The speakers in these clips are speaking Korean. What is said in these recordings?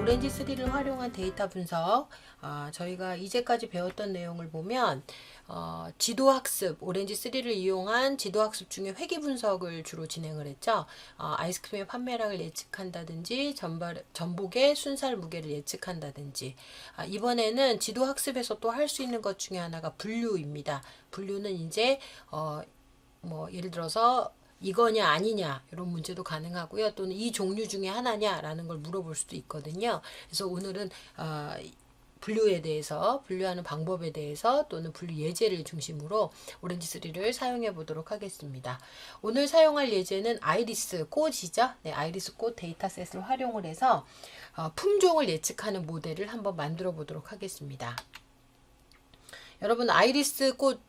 오렌지 3를 활용한 데이터 분석, 저희가 이제까지 배웠던 내용을 보면 지도학습, 오렌지 3를 이용한 지도학습 중에 회귀 분석을 주로 진행을 했죠. 아이스크림의 판매량을 예측한다든지 전복의 순살 무게를 예측한다든지, 이번에는 지도학습에서 또 할 수 있는 것 중에 하나가 분류입니다. 분류는 이제 예를 들어서 이거냐 아니냐 이런 문제도 가능하고요. 또는 이 종류 중에 하나냐라는 걸 물어볼 수도 있거든요. 그래서 오늘은 분류에 대해서, 분류하는 방법에 대해서 또는 분류 예제를 중심으로 오렌지 3를 사용해 보도록 하겠습니다. 오늘 사용할 예제는 아이리스 꽃이죠. 네, 아이리스 꽃 데이터셋을 활용을 해서 품종을 예측하는 모델을 한번 만들어 보도록 하겠습니다. 여러분 아이리스 꽃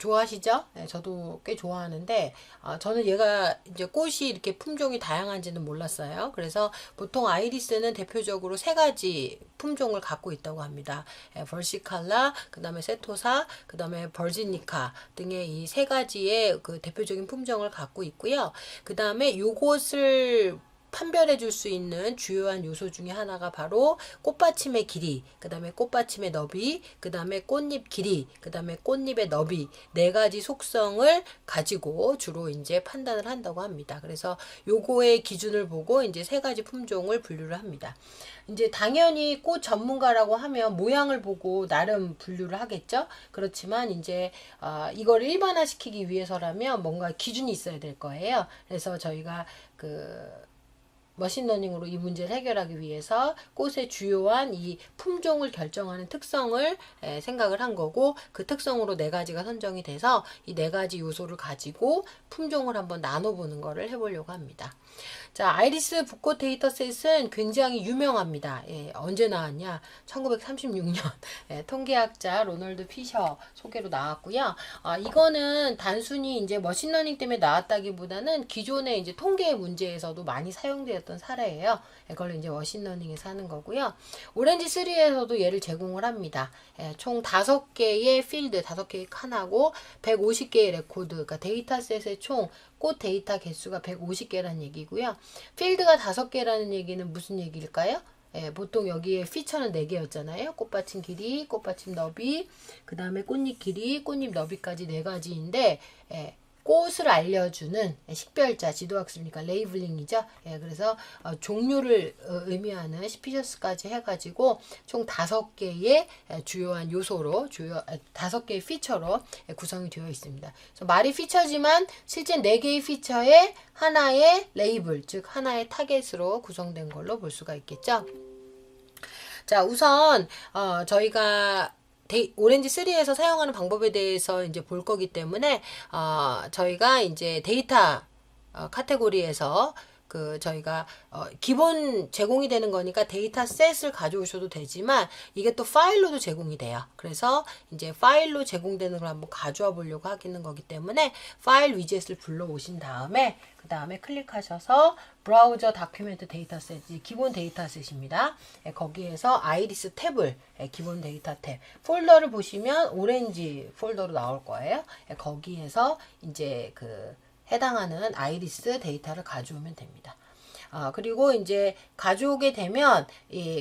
좋아하시죠? 네, 저도 꽤 좋아하는데 저는 얘가 이제 꽃이 이렇게 품종이 다양한지는 몰랐어요. 그래서 보통 아이리스는 대표적으로 세 가지 품종을 갖고 있다고 합니다. 벌시칼라, 그 다음에 세토사, 그 다음에 버지니카 등의 이 세 가지의 그 대표적인 품종을 갖고 있고요. 그 다음에 요것을 판별해 줄 수 있는 주요한 요소 중에 하나가 바로 꽃받침의 길이, 그 다음에 꽃받침의 너비, 그 다음에 꽃잎 길이, 그 다음에 꽃잎의 너비, 네 가지 속성을 가지고 주로 이제 판단을 한다고 합니다. 그래서 요거의 기준을 보고 이제 세 가지 품종을 분류를 합니다. 이제 당연히 꽃 전문가라고 하면 모양을 보고 나름 분류를 하겠죠. 그렇지만 이제 이걸 일반화시키기 위해서라면 뭔가 기준이 있어야 될 거예요. 그래서 저희가 머신러닝으로 이 문제를 해결하기 위해서 꽃의 주요한 이 품종을 결정하는 특성을 생각을 한 거고, 그 특성으로 네 가지가 선정이 돼서 이 네 가지 요소를 가지고 품종을 한번 나눠보는 거를 해보려고 합니다. 자, 아이리스 붓꽃 데이터셋은 굉장히 유명합니다. 언제 나왔냐? 1936년 통계학자 로널드 피셔 소개로 나왔고요. 이거는 단순히 이제 머신러닝 때문에 나왔다기보다는 기존의 이제 통계 문제에서도 많이 사용되었던 사례예요. 이걸 이제 머신러닝에서 하는 거고요. 오렌지 3에서도 얘를 제공을 합니다. 총 5개의 필드, 5개의 칸하고 150개의 레코드, 그러니까 데이터셋의 총 꽃 데이터 개수가 150개라는 얘기고요. 필드가 5개라는 얘기는 무슨 얘기일까요? 보통 여기에 피처는 4개였잖아요. 꽃받침 길이, 꽃받침 너비, 그 다음에 꽃잎 길이, 꽃잎 너비까지 4가지인데, 꽃을 알려주는 식별자, 지도학습이니까 레이블링이죠. 그래서 종류를 의미하는 스피셔스까지 해가지고 총 5개의 주요한 요소로, 5개의 피처로 구성이 되어 있습니다. 그래서 말이 피처지만 실제 4개의 피처에 하나의 레이블, 즉 하나의 타겟으로 구성된 걸로 볼 수가 있겠죠. 자, 우선 저희가 오렌지 3에서 사용하는 방법에 대해서 이제 볼 거기 때문에 저희가 이제 데이터 카테고리에서 저희가 기본 제공이 되는 거니까 데이터셋을 가져오셔도 되지만 이게 또 파일로도 제공이 돼요. 그래서 이제 파일로 제공되는 걸 한번 가져와 보려고 하는 거기 때문에 파일 위젯을 불러오신 다음에 그 다음에 클릭하셔서 브라우저 다큐멘트 데이터셋, 기본 데이터셋입니다. 거기에서 아이리스 탭을, 기본 데이터 탭 폴더를 보시면 오렌지 폴더로 나올 거예요. 거기에서 이제 해당하는 아이리스 데이터를 가져오면 됩니다. 그리고 이제 가져오게 되면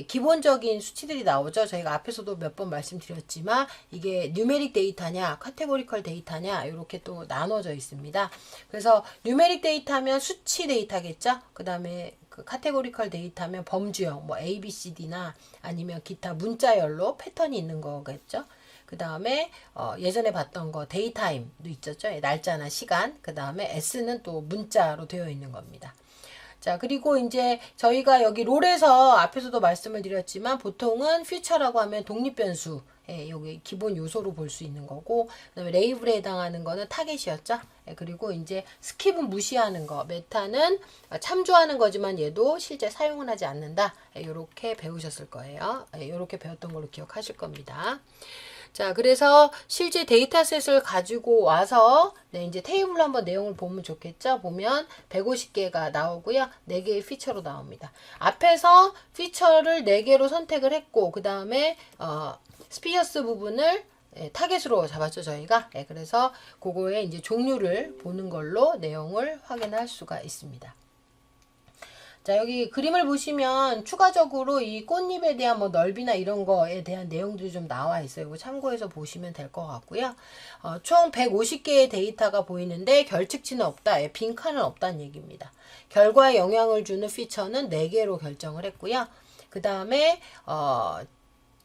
기본적인 수치들이 나오죠. 저희가 앞에서도 몇 번 말씀드렸지만 이게 뉴메릭 데이터냐 카테고리컬 데이터냐 이렇게 또 나눠져 있습니다. 그래서 뉴메릭 데이터면 수치 데이터겠죠. 그 다음에 카테고리컬 데이터면 범주형 뭐 A, B, C, D나 아니면 기타 문자열로 패턴이 있는 거겠죠. 그 다음에 예전에 봤던 거 데이타임도 있었죠. 날짜나 시간. 그 다음에 S는 또 문자로 되어 있는 겁니다. 자, 그리고 이제 저희가 여기 롤에서 앞에서도 말씀을 드렸지만 보통은 퓨처라고 하면 독립변수, 여기 기본 요소로 볼 수 있는 거고, 그 다음에 레이블에 해당하는 거는 타겟이었죠. 그리고 이제 스킵은 무시하는 거, 메타는 참조하는 거지만 얘도 실제 사용은 하지 않는다. 이렇게 배우셨을 거예요. 이렇게 배웠던 걸로 기억하실 겁니다. 자, 그래서 실제 데이터셋을 가지고 와서 이제 테이블로 한번 내용을 보면 좋겠죠. 보면 150개가 나오고요. 4개의 피처로 나옵니다. 앞에서 피처를 4개로 선택을 했고 그 다음에 스피어스 부분을 타겟으로 잡았죠, 저희가. 그래서 그거의 이제 종류를 보는 걸로 내용을 확인할 수가 있습니다. 자, 여기 그림을 보시면 추가적으로 이 꽃잎에 대한 뭐 넓이나 이런 거에 대한 내용들이 좀 나와 있어요. 이거 참고해서 보시면 될 것 같고요. 총 150개의 데이터가 보이는데 결측치는 없다. 빈칸은 없다는 얘기입니다. 결과에 영향을 주는 피처는 4개로 결정을 했고요. 그 다음에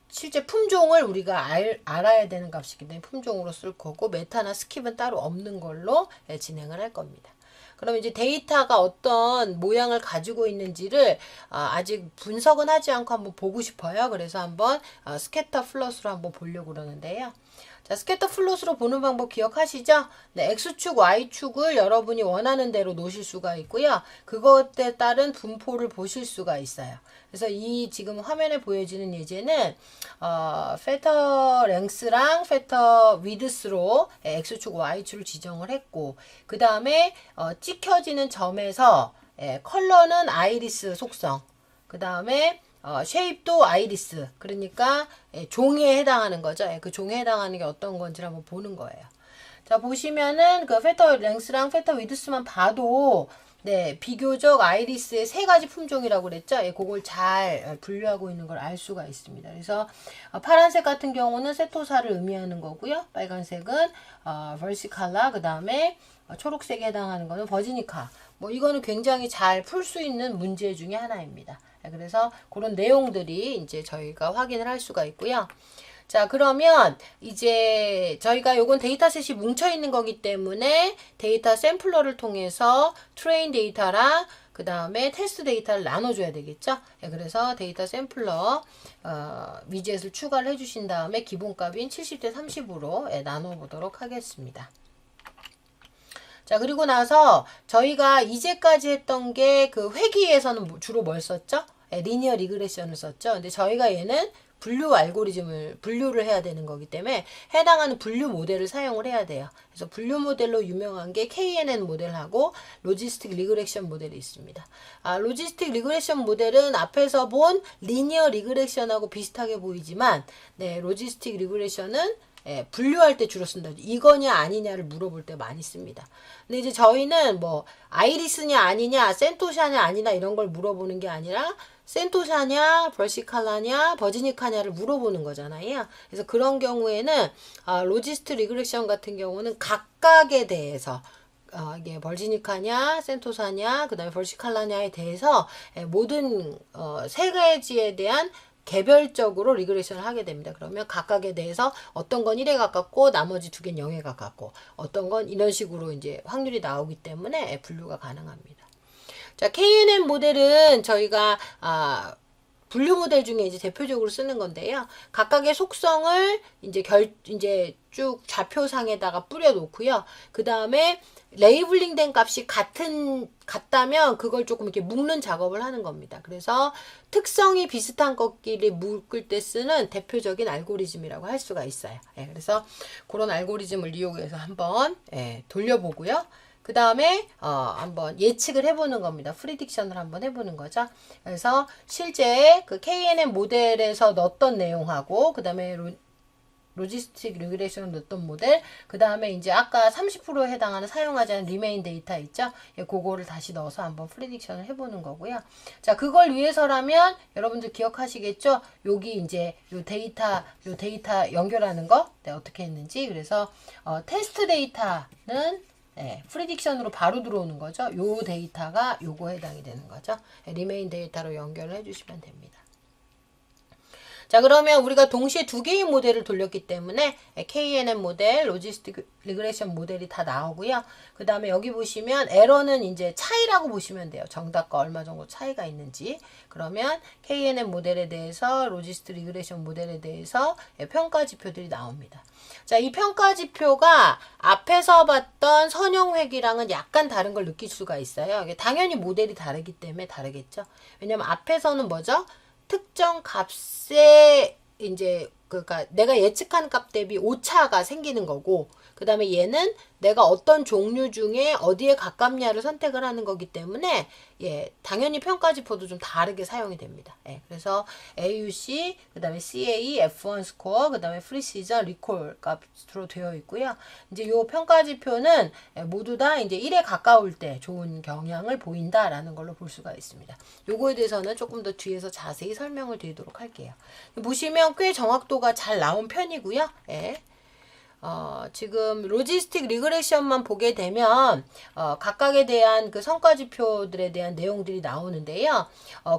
실제 품종을 우리가 알아야 되는 값이기 때문에 품종으로 쓸 거고 메타나 스킵은 따로 없는 걸로 진행을 할 겁니다. 그럼 이제 데이터가 어떤 모양을 가지고 있는지를 아직 분석은 하지 않고 한번 보고 싶어요. 그래서 한번 스캐터 플롯으로 한번 보려고 그러는데요. 자, 스캐터 플롯으로 보는 방법 기억하시죠? 네, X축, Y축을 여러분이 원하는 대로 놓으실 수가 있고요. 그것에 따른 분포를 보실 수가 있어요. 그래서 이 지금 화면에 보여지는 예제는 페터 랭스랑 페터 위드스로 X축, Y축을 지정을 했고 그 다음에 찍혀지는 점에서 컬러는 아이리스 속성 그 다음에 쉐입도 아이리스 그러니까 종에 해당하는 거죠. 그 종에 해당하는 게 어떤 건지를 한번 보는 거예요. 자 보시면은 그 페터 랭스랑 페터 위드스만 봐도 네 비교적 아이리스의 3가지 품종이라고 그랬죠. 그걸 잘 분류하고 있는 걸 알 수가 있습니다. 그래서 파란색 같은 경우는 세토사를 의미하는 거고요. 빨간색은 벌시칼라 그 다음에 초록색에 해당하는 거는 버지니카 뭐 이거는 굉장히 잘 풀 수 있는 문제 중에 하나입니다. 그래서 그런 내용들이 이제 저희가 확인을 할 수가 있고요. 자, 그러면 이제 저희가 요건 데이터셋이 뭉쳐 있는 거기 때문에 데이터 샘플러를 통해서 트레인 데이터랑 그 다음에 테스트 데이터를 나눠줘야 되겠죠. 그래서 데이터 샘플러 위젯을 추가를 해주신 다음에 기본값인 70대 30으로 나눠보도록 하겠습니다. 자, 그리고 나서 저희가 이제까지 했던 게 그 회귀에서는 주로 뭘 썼죠? 리니어 리그레션을 썼죠. 근데 저희가 얘는 분류를 해야 되는 거기 때문에 해당하는 분류 모델을 사용을 해야 돼요. 그래서 분류 모델로 유명한 게 KNN 모델하고 로지스틱 리그레션 모델이 있습니다. 로지스틱 리그레션 모델은 앞에서 본 리니어 리그레션하고 비슷하게 보이지만 네, 로지스틱 리그레션은 분류할 때 주로 쓴다. 이거냐 아니냐를 물어볼 때 많이 씁니다. 근데 이제 저희는 뭐 아이리스냐 아니냐, 센토샤냐 아니냐 이런 걸 물어보는 게 아니라 센토샤냐, 벌시칼라냐, 버지니카냐를 물어보는 거잖아요. 그래서 그런 경우에는 로지스트 리그레션 같은 경우는 각각에 대해서 이게 벌지니카냐, 센토사냐, 그 다음에 벌시칼라냐에 대해서 모든 3가지에 대한 개별적으로 리그레션을 하게 됩니다. 그러면 각각에 대해서 어떤 건 1에 가깝고 나머지 2개는 0에 가깝고 어떤 건 이런 식으로 이제 확률이 나오기 때문에 분류가 가능합니다. 자, KNN 모델은 저희가 분류 모델 중에 이제 대표적으로 쓰는 건데요. 각각의 속성을 이제 쭉 좌표상에다가 뿌려 놓고요. 그 다음에 레이블링 된 값이 같다면 그걸 조금 이렇게 묶는 작업을 하는 겁니다. 그래서 특성이 비슷한 것끼리 묶을 때 쓰는 대표적인 알고리즘이라고 할 수가 있어요. 그래서 그런 알고리즘을 이용해서 한번 돌려보고요. 그 다음에 한번 예측을 해보는 겁니다. 프리딕션을 한번 해보는 거죠. 그래서 실제 그 KNN 모델에서 넣었던 내용하고 그 다음에 로지스틱 리그레션을 넣었던 모델 그 다음에 이제 아까 30%에 해당하는 사용하지 않은 리메인 데이터 있죠. 그거를 다시 넣어서 한번 프리딕션을 해보는 거고요. 자, 그걸 위해서라면 여러분들 기억하시겠죠? 여기 이제 요 데이터 연결하는 거 어떻게 했는지. 그래서 테스트 데이터는 프리딕션으로 바로 들어오는 거죠. 요 데이터가 요거 해당이 되는 거죠. 리메인 데이터로 연결을 해주시면 됩니다. 자, 그러면 우리가 동시에 2개의 모델을 돌렸기 때문에 KNN 모델, 로지스틱 리그레션 모델이 다 나오고요. 그 다음에 여기 보시면 에러는 이제 차이라고 보시면 돼요. 정답과 얼마 정도 차이가 있는지. 그러면 KNN 모델에 대해서, 로지스틱 리그레션 모델에 대해서 평가 지표들이 나옵니다. 자, 이 평가 지표가 앞에서 봤던 선형회귀랑은 약간 다른 걸 느낄 수가 있어요. 당연히 모델이 다르기 때문에 다르겠죠. 왜냐면 앞에서는 뭐죠? 특정 값에 이제 그러니까 내가 예측한 값 대비 오차가 생기는 거고 그 다음에 얘는 내가 어떤 종류 중에 어디에 가깝냐를 선택을 하는 거기 때문에 예, 당연히 평가지표도 좀 다르게 사용이 됩니다. 예, 그래서 AUC, 그 다음에 CA, F1 스코어, 그 다음에 프리시전, 리콜 값으로 되어 있고요. 이제 요 평가지표는 모두 다 이제 1에 가까울 때 좋은 경향을 보인다라는 걸로 볼 수가 있습니다. 요거에 대해서는 조금 더 뒤에서 자세히 설명을 드리도록 할게요. 보시면 꽤 정확도가 잘 나온 편이고요. 예. 지금 로지스틱 리그레션만 보게 되면 각각에 대한 그 성과지표들에 대한 내용들이 나오는데요.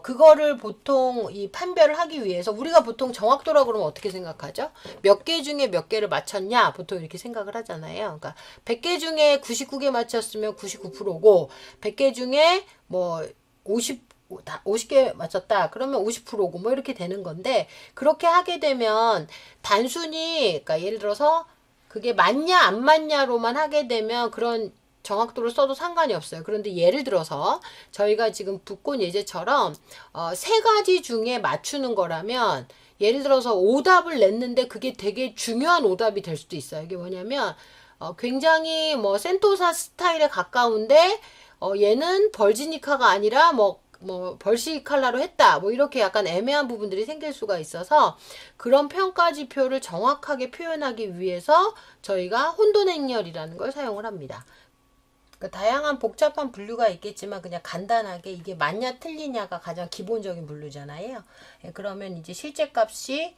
그거를 보통 이 판별을 하기 위해서 우리가 보통 정확도라고 그러면 어떻게 생각하죠? 몇 개 중에 몇 개를 맞췄냐? 보통 이렇게 생각을 하잖아요. 그러니까 100개 중에 99개 맞췄으면 99%고 100개 중에 뭐 50개 맞췄다 그러면 50%고 뭐 이렇게 되는 건데, 그렇게 하게 되면 단순히 그러니까 예를 들어서 그게 맞냐 안 맞냐로만 하게 되면 그런 정확도를 써도 상관이 없어요. 그런데 예를 들어서 저희가 지금 붓곤 예제처럼 세 가지 중에 맞추는 거라면, 예를 들어서 오답을 냈는데 그게 되게 중요한 오답이 될 수도 있어요. 이게 뭐냐면 굉장히 뭐 센토사 스타일에 가까운데 얘는 벌지니카가 아니라 뭐 벌시 칼라로 했다. 뭐 이렇게 약간 애매한 부분들이 생길 수가 있어서 그런 평가지표를 정확하게 표현하기 위해서 저희가 혼돈행렬이라는 걸 사용을 합니다. 그러니까 다양한 복잡한 분류가 있겠지만 그냥 간단하게 이게 맞냐 틀리냐가 가장 기본적인 분류잖아요. 그러면 이제 실제 값이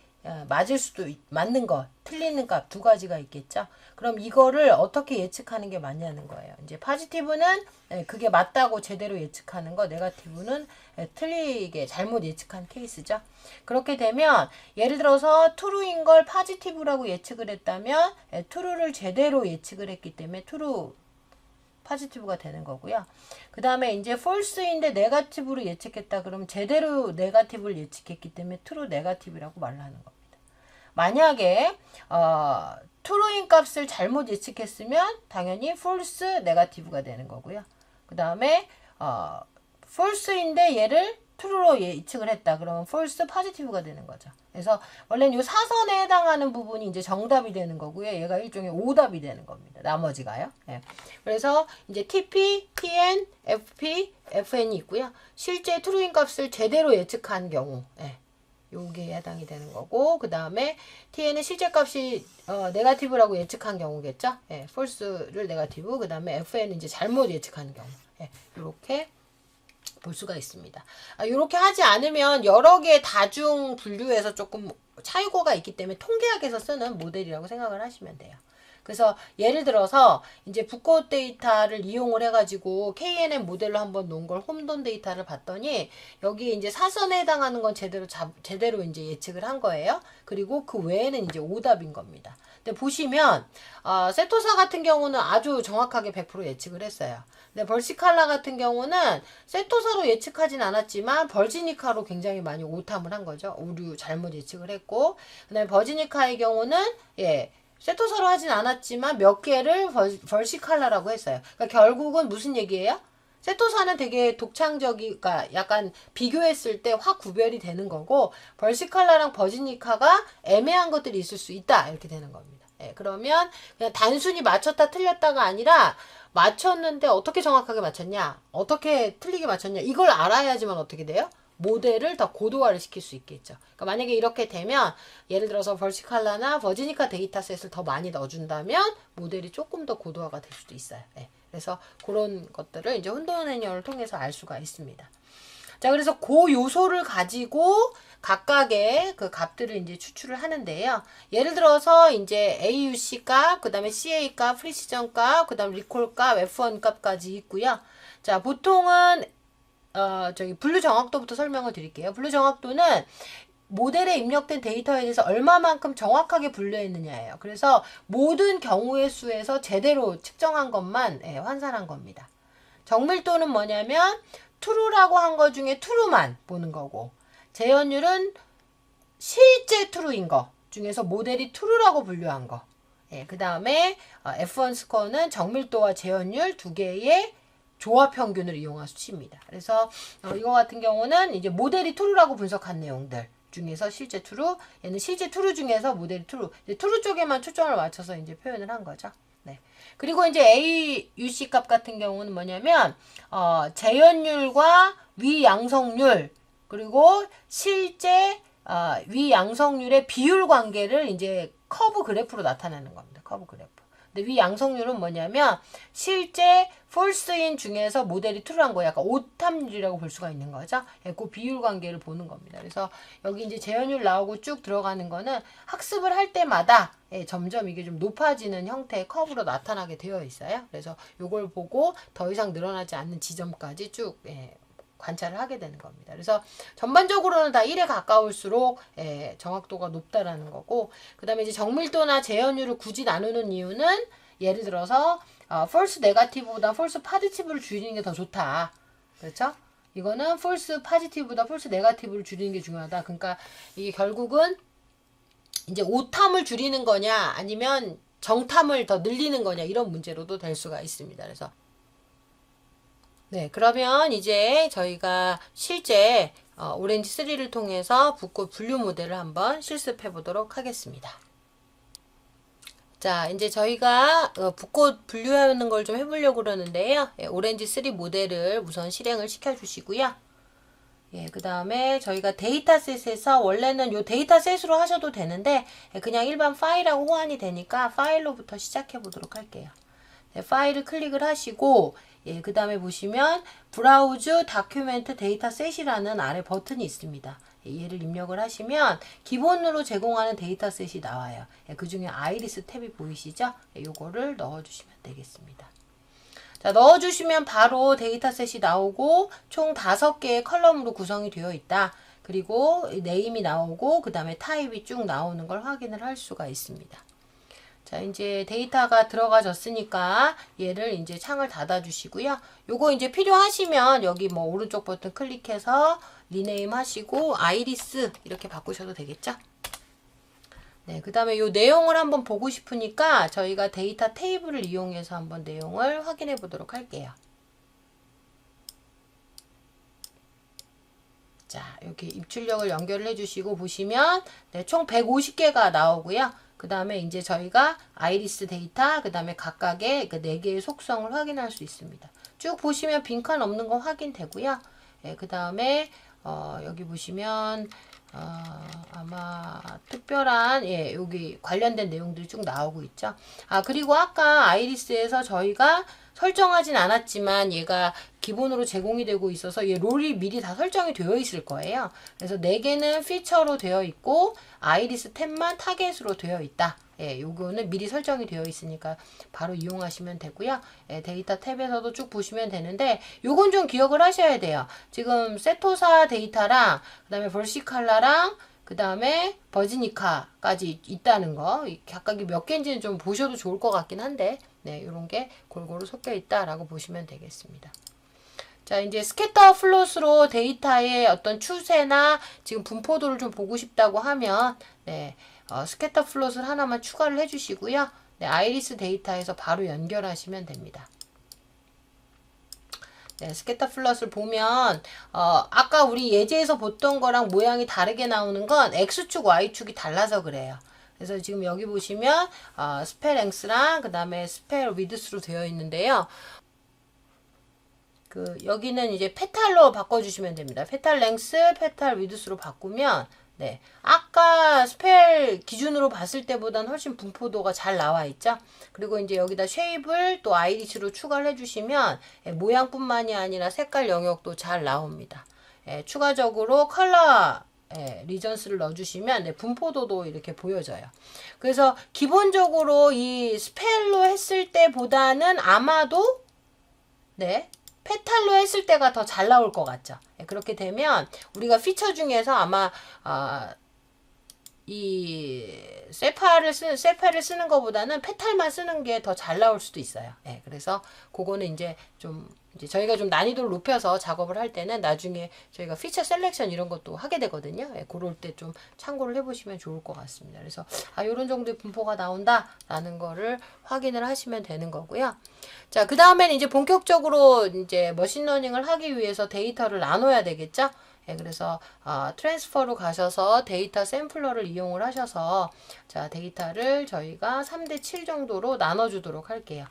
맞을 수도 맞는 것, 틀리는 값 두 가지가 있겠죠. 그럼 이거를 어떻게 예측하는 게 맞냐는 거예요. 이제 포지티브는 그게 맞다고 제대로 예측하는 거, 네거티브는 틀리게 잘못 예측한 케이스죠. 그렇게 되면 예를 들어서 true인 걸 positive라고 예측을 했다면 true를 제대로 예측을 했기 때문에 true 포지티브가 되는 거고요. 그 다음에 이제 false인데 네거티브로 예측했다 그러면 제대로 네거티브를 예측했기 때문에 true 네거티브라고 말을 하는 겁니다. 만약에 true인 값을 잘못 예측했으면 당연히 false 네거티브가 되는 거고요. 그 다음에 false인데 얘를 true로 예측을 했다 그러면 false positive가 되는 거죠. 그래서 원래는 이 사선에 해당하는 부분이 이제 정답이 되는 거고요. 얘가 일종의 오답이 되는 겁니다. 나머지가요. 예. 그래서 이제 TP, TN, FP, FN이 있고요. 실제 true인 값을 제대로 예측한 경우, 예. 요게 해당이 되는 거고, 그 다음에 TN은 실제 값이 네거티브라고 예측한 경우겠죠. 예. false를 네거티브, 그 다음에 FN은 이제 잘못 예측한 경우. 예. 이렇게 볼 수가 있습니다. 이렇게 하지 않으면 여러 개 다중 분류에서 조금 차이가 있기 때문에 통계학에서 쓰는 모델이라고 생각을 하시면 돼요. 그래서 예를 들어서 이제 붓고 데이터를 이용을 해가지고 KNN 모델로 한번 놓은 걸 홈돈 데이터를 봤더니 여기 이제 사선에 해당하는 건 제대로 이제 예측을 한 거예요. 그리고 그 외에는 이제 오답인 겁니다. 근데 보시면 세토사 같은 경우는 아주 정확하게 100% 예측을 했어요. 근데 벌시칼라 같은 경우는 세토사로 예측하진 않았지만 벌지니카로 굉장히 많이 오탐을 한 거죠. 오류 잘못 예측을 했고, 그다음에 버지니카의 경우는 예. 세토사로 하진 않았지만 몇 개를 벌시칼라라고 했어요. 그러니까 결국은 무슨 얘기예요? 세토사는 되게 독창적이니까 약간 비교했을 때 확 구별이 되는 거고, 벌시칼라랑 버지니카가 애매한 것들이 있을 수 있다 이렇게 되는 겁니다. 예, 그러면 그냥 단순히 맞췄다 틀렸다가 아니라 맞췄는데 어떻게 정확하게 맞췄냐, 어떻게 틀리게 맞췄냐, 이걸 알아야지만 어떻게 돼요? 모델을 더 고도화를 시킬 수 있겠죠. 그러니까 만약에 이렇게 되면 예를 들어서 벌시칼라나 버지니카 데이터셋을 더 많이 넣어준다면 모델이 조금 더 고도화가 될 수도 있어요. 네. 그래서 그런 것들을 이제 혼돈행렬을 통해서 알 수가 있습니다. 자, 그래서 그 요소를 가지고 각각의 그 값들을 이제 추출을 하는데요. 예를 들어서 이제 AUC 값, 그 다음에 CA 값, 프리시전 값, 그 다음 리콜 값, F1 값까지 있고요. 자, 보통은 분류 정확도부터 설명을 드릴게요. 분류 정확도는 모델에 입력된 데이터에 대해서 얼마만큼 정확하게 분류했느냐예요. 그래서 모든 경우의 수에서 제대로 측정한 것만 환산한 겁니다. 정밀도는 뭐냐면 true라고 한 것 중에 true만 보는 거고, 재현율은 실제 true인 거 중에서 모델이 true라고 분류한 거. 그 다음에 F1 스코어는 정밀도와 재현율 두 개의 조합 평균을 이용한 수치입니다. 그래서 이거 같은 경우는 이제 모델이 true라고 분석한 내용들 중에서 실제 true, 얘는 실제 true 중에서 모델이 true, 이제 true 쪽에만 초점을 맞춰서 이제 표현을 한 거죠. 네. 그리고 이제 AUC 값 같은 경우는 뭐냐면 재현율과 위양성률 그리고 실제 위양성률의 비율 관계를 이제 커브 그래프로 나타내는 겁니다. 커브 그래프. 근데 위양성률은 뭐냐면 실제 폴스인 중에서 모델이 true한 거 약간 오탐률이라고 볼 수가 있는 거죠. 그 비율 관계를 보는 겁니다. 그래서 여기 이제 재현율 나오고 쭉 들어가는 거는 학습을 할 때마다 점점 이게 좀 높아지는 형태의 커브로 나타나게 되어 있어요. 그래서 요걸 보고 더 이상 늘어나지 않는 지점까지 쭉 관찰을 하게 되는 겁니다. 그래서 전반적으로는 다 1에 가까울수록 정확도가 높다라는 거고, 그 다음에 이제 정밀도나 재현율을 굳이 나누는 이유는 예를 들어서 false negative보다 false positive를 줄이는 게 더 좋다. 그렇죠? 이거는 false positive보다 false negative를 줄이는 게 중요하다. 그러니까 이게 결국은 이제 오탐을 줄이는 거냐 아니면 정탐을 더 늘리는 거냐 이런 문제로도 될 수가 있습니다. 그래서 네, 그러면 이제 저희가 실제 오렌지 3를 통해서 붓꽃 분류 모델을 한번 실습해 보도록 하겠습니다. 자, 이제 저희가 붓꽃 분류하는 걸 좀 해보려고 그러는데요. 오렌지 3 모델을 우선 실행을 시켜주시고요. 그 다음에 저희가 데이터셋에서 원래는 요 데이터셋으로 하셔도 되는데 그냥 일반 파일하고 호환이 되니까 파일로부터 시작해 보도록 할게요. 네, 파일을 클릭을 하시고 그 다음에 보시면 브라우즈 다큐멘트 데이터셋이라는 아래 버튼이 있습니다. 얘를 입력을 하시면 기본으로 제공하는 데이터셋이 나와요. 그 중에 아이리스 탭이 보이시죠? 요거를 넣어주시면 되겠습니다. 자, 넣어주시면 바로 데이터셋이 나오고 총 5개의 컬럼으로 구성이 되어 있다. 그리고 네임이 나오고 그 다음에 타입이 쭉 나오는 걸 확인을 할 수가 있습니다. 자, 이제 데이터가 들어가졌으니까 얘를 이제 창을 닫아 주시고요. 요거 이제 필요하시면 여기 뭐 오른쪽 버튼 클릭해서 리네임 하시고 아이리스 이렇게 바꾸셔도 되겠죠? 네, 그 다음에 요 내용을 한번 보고 싶으니까 저희가 데이터 테이블을 이용해서 한번 내용을 확인해 보도록 할게요. 자, 여기 입출력을 연결을 해주시고 보시면 네, 총 150개가 나오고요. 그 다음에 이제 저희가 아이리스 데이터, 그 다음에 각각의 그 4개의 속성을 확인할 수 있습니다. 쭉 보시면 빈칸 없는 거 확인되고요. 그 다음에 여기 보시면 아마 특별한 여기 관련된 내용들이 쭉 나오고 있죠. 그리고 아까 아이리스에서 저희가 설정하진 않았지만 얘가 기본으로 제공이 되고 있어서 얘 롤이 미리 다 설정이 되어 있을 거예요. 그래서 4개는 피처로 되어 있고 아이리스 탭만 타겟으로 되어 있다. 요거는 미리 설정이 되어 있으니까 바로 이용하시면 되고요. 데이터 탭에서도 쭉 보시면 되는데 요건 좀 기억을 하셔야 돼요. 지금 세토사 데이터랑 그 다음에 벌시칼라랑 그 다음에 버지니카까지 있다는 거 각각이 몇 개인지는 좀 보셔도 좋을 것 같긴 한데 네, 요런 게 골고루 섞여 있다라고 보시면 되겠습니다. 자, 이제 스캐터 플롯으로 데이터의 어떤 추세나 지금 분포도를 좀 보고 싶다고 하면 네, 스캐터 플롯을 하나만 추가를 해주시고요. 네, 아이리스 데이터에서 바로 연결하시면 됩니다. 네, 스캐터 플롯을 보면 아까 우리 예제에서 봤던 거랑 모양이 다르게 나오는 건 X축, Y축이 달라서 그래요. 그래서 지금 여기 보시면 스펠 랭스랑 그 다음에 스펠 위드스로 되어 있는데요. 여기는 이제 페탈로 바꿔주시면 됩니다. 페탈 랭스, 페탈 위드스로 바꾸면 네, 아까 스펠 기준으로 봤을 때보다는 훨씬 분포도가 잘 나와 있죠. 그리고 이제 여기다 쉐입을 또 아이리스로 추가를 해주시면 모양뿐만이 아니라 색깔 영역도 잘 나옵니다. 추가적으로 컬러 리전스를 넣어주시면 분포도도 이렇게 보여져요. 그래서 기본적으로 이 스펠로 했을 때보다는 아마도 네, 페탈로 했을 때가 더 잘 나올 것 같죠. 그렇게 되면 우리가 피처 중에서 아마 이 세파를 쓰는 것보다는 페탈만 쓰는 게 더 잘 나올 수도 있어요. 그래서 그거는 이제 저희가 좀 난이도를 높여서 작업을 할 때는 나중에 저희가 피처 셀렉션 이런 것도 하게 되거든요. 그럴 때 좀 참고를 해보시면 좋을 것 같습니다. 그래서 이런 정도의 분포가 나온다라는 거를 확인을 하시면 되는 거고요. 자, 그 다음에는 이제 본격적으로 이제 머신러닝을 하기 위해서 데이터를 나눠야 되겠죠. 그래서 트랜스퍼로 가셔서 데이터 샘플러를 이용을 하셔서 자 데이터를 저희가 3대7 정도로 나눠주도록 할게요.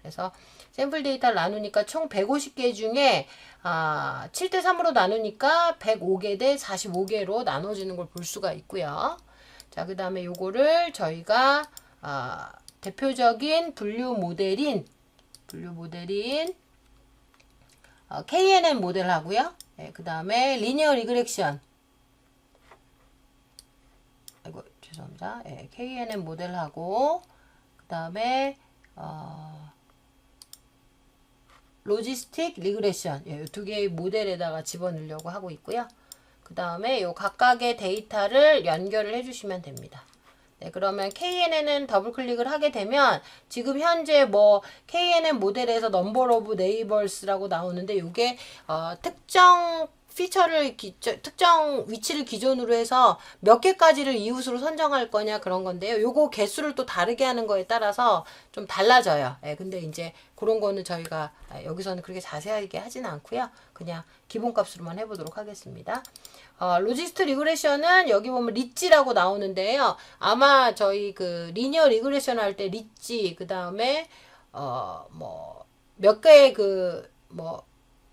그래서 샘플 데이터를 나누니까 총 150개 중에 7대3으로 나누니까 105개 대 45개로 나눠지는 걸 볼 수가 있고요. 자, 그 다음에 요거를 저희가 대표적인 분류 모델인 KNN 모델 하고요. 그 다음에 리니어 리그렉션 죄송합니다. KNN 모델하고 그 다음에 로지스틱 리그레션 이 두 개의 모델에다가 집어넣으려고 하고 있고요. 그 다음에 요 각각의 데이터를 연결을 해주시면 됩니다. 그러면 KNN은 더블 클릭을 하게 되면 지금 현재 뭐 KNN 모델에서 넘버 오브 네이버스라고 나오는데 이게 특정 피처를 특정 위치를 기준으로 해서 몇 개까지를 이웃으로 선정할 거냐 그런 건데요. 요거 개수를 또 다르게 하는 거에 따라서 좀 달라져요. 근데 이제 그런 거는 저희가 여기서는 그렇게 자세하게 하지는 않고요. 그냥 기본값으로만 해보도록 하겠습니다. 로지스트 리그레션은 여기 보면 리찌라고 나오는데요. 아마 저희 그 리니어 리그레션 할 때 리찌 그 다음에 뭐 몇 개의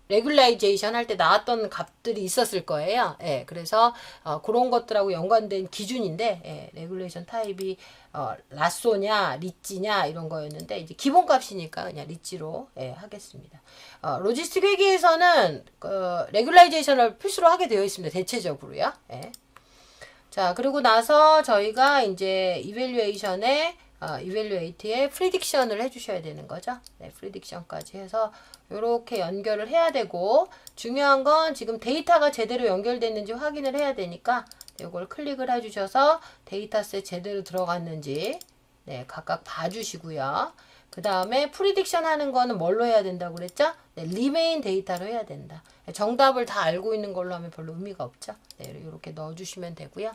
레귤라이제이션 할 때 나왔던 값들이 있었을 거예요. 그래서 그런 것들하고 연관된 기준인데 레귤레이션 타입이 라쏘냐 리찌냐 이런 거였는데 이제 기본값이니까 그냥 리찌로 하겠습니다. 로지스틱 회계에서는 레귤라이제이션을 필수로 하게 되어 있습니다. 대체적으로요. 자 그리고 나서 저희가 이제 이벨루에이트에 프리딕션을 해주셔야 되는 거죠. 프리딕션까지 해서 이렇게 연결을 해야 되고 중요한 건 지금 데이터가 제대로 연결됐는지 확인을 해야 되니까 이걸 클릭을 해주셔서 데이터셋 제대로 들어갔는지 각각 봐주시고요. 그 다음에 프리딕션 하는 거는 뭘로 해야 된다고 그랬죠? 리메인 데이터로 해야 된다. 정답을 다 알고 있는 걸로 하면 별로 의미가 없죠. 이렇게 넣어주시면 되고요.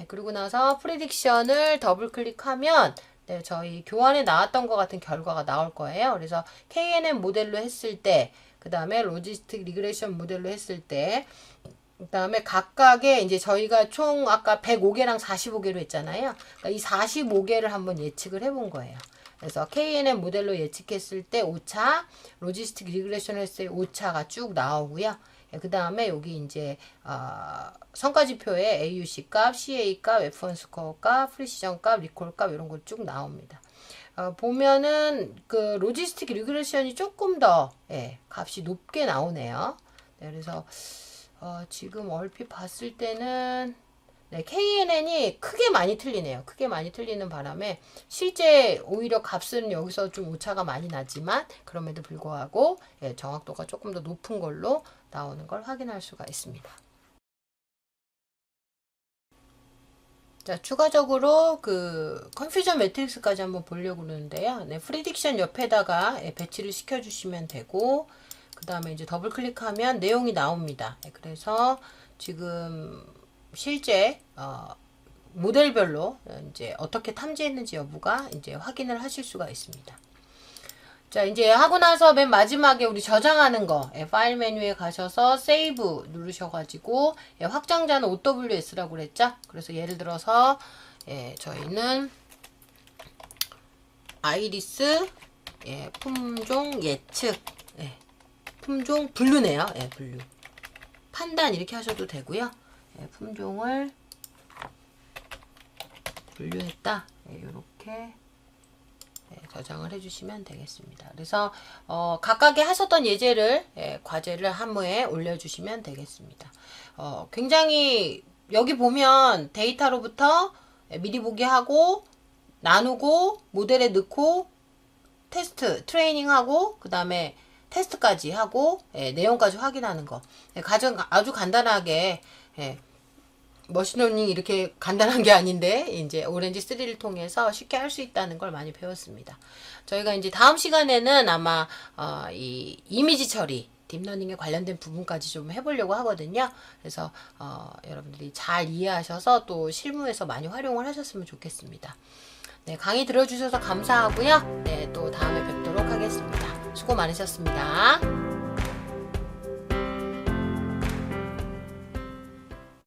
그리고 나서 프리딕션을 더블 클릭하면 저희 교환에 나왔던 것 같은 결과가 나올 거예요. 그래서 KNN 모델로 했을 때, 그 다음에 로지스틱 리그레션 모델로 했을 때, 그 다음에 각각의 이제 저희가 총 아까 105개랑 45개로 했잖아요. 그러니까 이 45개를 한번 예측을 해본 거예요. 그래서 KNN 모델로 예측했을 때 오차, 로지스틱 리그레션 했을 때 오차가 쭉 나오고요. 그 다음에 여기 이제 성과지표에 AUC 값, CA 값, F1 스코어 값, 프리시전 값, 리콜 값 이런 거 쭉 나옵니다. 보면은 그 로지스틱 리그레션이 조금 더 값이 높게 나오네요. 그래서 지금 얼핏 봤을 때는 KNN이 크게 많이 틀리네요. 크게 많이 틀리는 바람에 실제 오히려 값은 여기서 좀 오차가 많이 나지만 그럼에도 불구하고 정확도가 조금 더 높은 걸로 나오는 걸 확인할 수가 있습니다. 자, 추가적으로 그 컨퓨전 매트릭스까지 한번 보려고 그러는데요. 프리딕션 옆에다가 배치를 시켜주시면 되고 그 다음에 이제 더블 클릭하면 내용이 나옵니다. 그래서 지금 실제 모델별로 이제 어떻게 탐지했는지 여부가 이제 확인을 하실 수가 있습니다. 자, 이제 하고 나서 맨 마지막에 우리 저장하는 거 파일 메뉴에 가셔서 세이브 누르셔가지고 확장자는 OWS라고 그랬죠. 그래서 예를 들어서 저희는 아이리스 품종 예측 품종 분류네요. 분류 판단 이렇게 하셔도 되고요. 품종을 분류했다. 이렇게 저장을 해주시면 되겠습니다. 그래서 각각의 하셨던 예제를 과제를 한무에 올려주시면 되겠습니다. 굉장히 여기 보면 데이터로부터 미리 보기 하고 나누고 모델에 넣고 테스트 트레이닝하고 그 다음에 테스트까지 하고 내용까지 확인하는 거 아주 간단하게 머신러닝이 이렇게 간단한 게 아닌데 이제 오렌지 3를 통해서 쉽게 할 수 있다는 걸 많이 배웠습니다. 저희가 이제 다음 시간에는 아마 이 이미지 처리 딥러닝에 관련된 부분까지 좀 해보려고 하거든요. 그래서 여러분들이 잘 이해하셔서 또 실무에서 많이 활용을 하셨으면 좋겠습니다. 강의 들어주셔서 감사하고요. 또 다음에 뵙도록 하겠습니다. 수고 많으셨습니다.